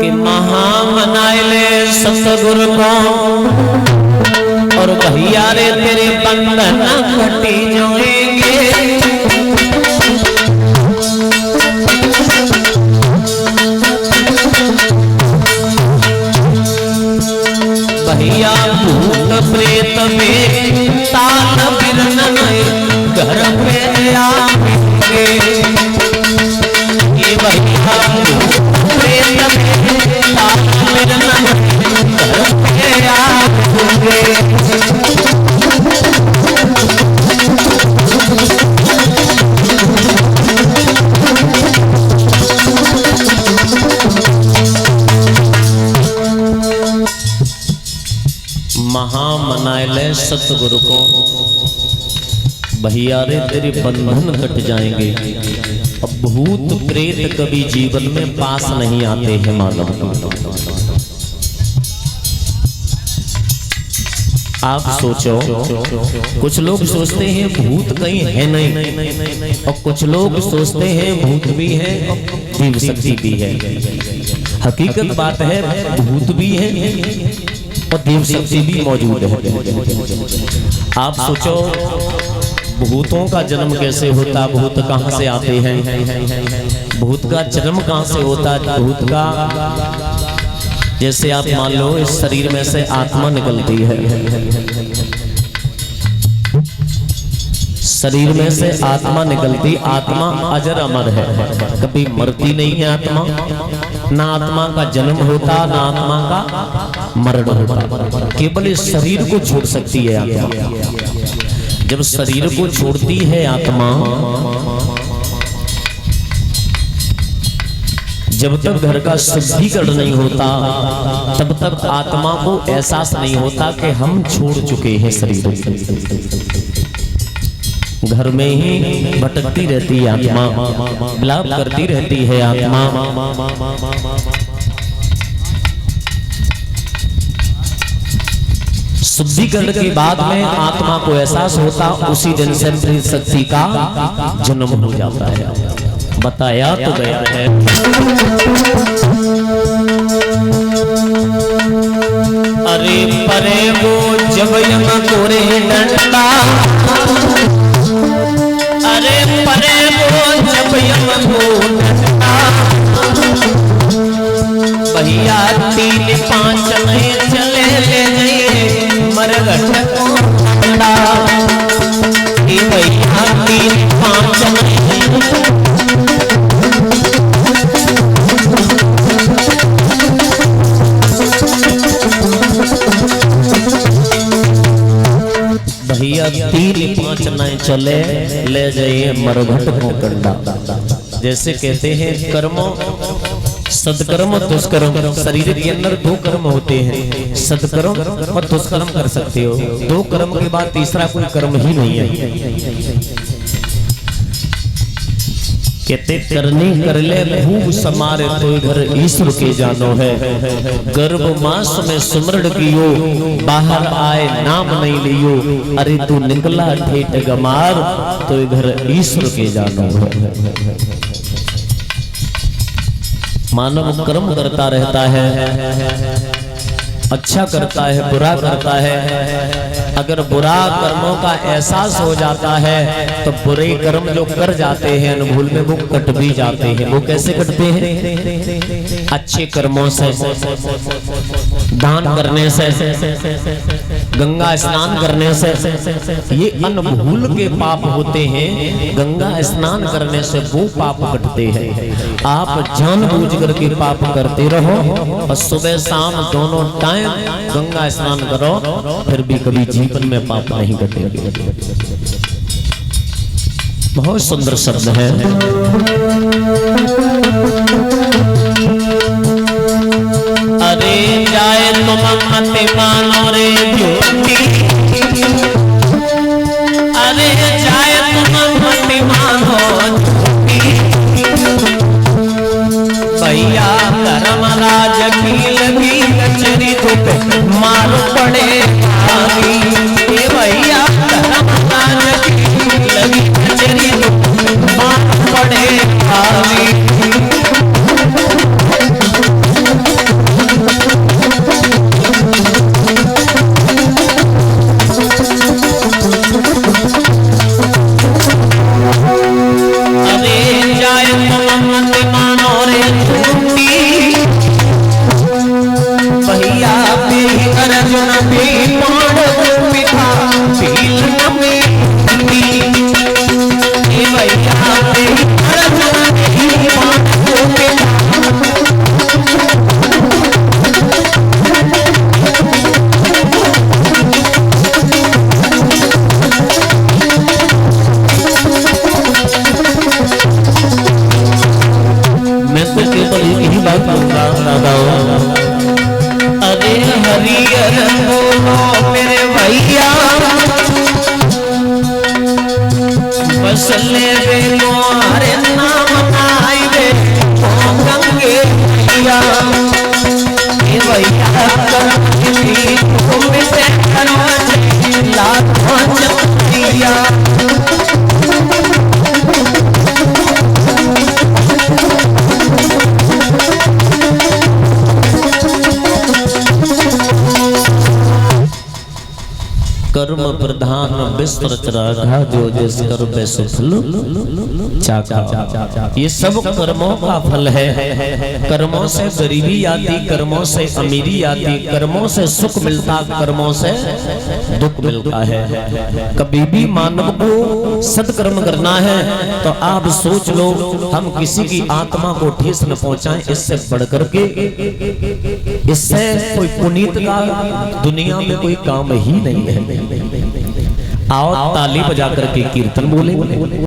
कि महा मनाइले सतगुरु को और भैया रे तेरे बंधन कटी जाएंगे। भैया भूत प्रेत में ताल बिरन घर पे आएंगे। ये भैया भूत प्रेत में ताल बिरन घर पे आएंगे। महा मनाइले सतगुरु को भैया रे तेरे बंधन कट जाएंगे। अब भूत प्रेत कभी जीवन में पास नहीं आते हैं मानव। आप सोचो, कुछ लोग सोचते हैं भूत कहीं है नहीं, और कुछ लोग सोचते हैं भूत भी है दिव्य शक्ति भी है। हकीकत बात है भूत भी है और दिव्य शक्ति भी मौजूद है। आप सोचो भूतों का जन्म कैसे होता, भूत कहाँ से आते हैं, भूत का जन्म कहाँ से होता है। भूत का जैसे आप मान लो इस शरीर में से आत्मा निकलती है, शरीर में से आत्मा निकलती, आत्मा अजर अमर है, कभी मरती नहीं है आत्मा। ना आत्मा का जन्म होता ना आत्मा का मरण होता, केवल इस शरीर को छोड़ सकती है आत्मा। जब शरीर को छोड़ती है आत्मा, जब तक घर का शुद्धिकरण नहीं होता तब तक आत्मा को एहसास नहीं होता कि हम छोड़ चुके हैं शरीर। घर में ही भटकती रहती है आत्मा, विलाप करती रहती है आत्मा। शुद्धिकरण के बाद में आत्मा को एहसास होता, उसी दिन से शक्ति का जन्म हो जाता है। बताया तो गया है। अरे परे वो जब यम तोरे डंडा, अरे परे वो जब यम को डंडा, भैया 3-5 में चले ले गए मरघट को डंडा। भैया 3-5 में भैया 3-5 नहीं चले ले जाइए मरघट को कंडा। जैसे कहते हैं कर्मों सदकर्म दुष्कर्म, शरीर के अंदर 2 कर्म होते हैं, सदकर्म और दुष्कर्म कर सकते हो। 2 कर्म के बाद तीसरा कोई कर्म ही नहीं है। कहते करनी कर ले भूख समारे तो घर ईश्वर के जानो है। गर्भ मास में सुमरण कियो, बाहर आए नाम नहीं लियो। अरे तू निकला ठेठ गमार तो घर ईश्वर के जानो है। मानव कर्म करता रहता है, अच्छा करता है बुरा करता है। अगर बुरा कर्मों का एहसास हो जाता है तो बुरे कर्म जो कर जाते हैं अनुभूल में वो कट भी जाते हैं। वो कैसे कटते हैं? अच्छे कर्मों से, दान करने से, गंगा स्नान करने से। ये अनभूल के पाप होते हैं, गंगा स्नान करने से वो पाप कटते हैं। आप जानबूझ करके पाप करते रहो और सुबह शाम दोनों टाइम गंगा स्नान करो, फिर भी कभी जीवन में पाप नहीं कटेंगे। बहुत सुंदर शब्द है। अरे जाए तुम मत मानो रे ज्योति, अरे जाए तुम मत मानो भैया धर्मराज की लगी कचरी धूप मार पड़े आगी। ए भैया धर्मराज की लगी कचरी धूप मार पड़े आगी। अरे हरियर बोलो मेरे भैया बस ले बेलो हरे नाम आई रे गंगे भैया ये भैया तुम से लाखों चलिया कर्म प्रधान विस्तृत राधा जो जिस कर्म सुफल चाका। ये सब कर्मों का फल है। कर्मों से गरीबी आती, कर्मों से अमीरी आती, कर्मों से सुख मिलता, कर्मों से दुख मिलता है। कभी भी मानव को सत्कर्म करना है तो आप सोच लो हम किसी की आत्मा को ठेस न पहुंचाएं, इससे बढ़कर के इससे कोई पुनीत का दुनिया में कोई काम ही नहीं है। आओ ताली बजा करके कीर्तन बोले।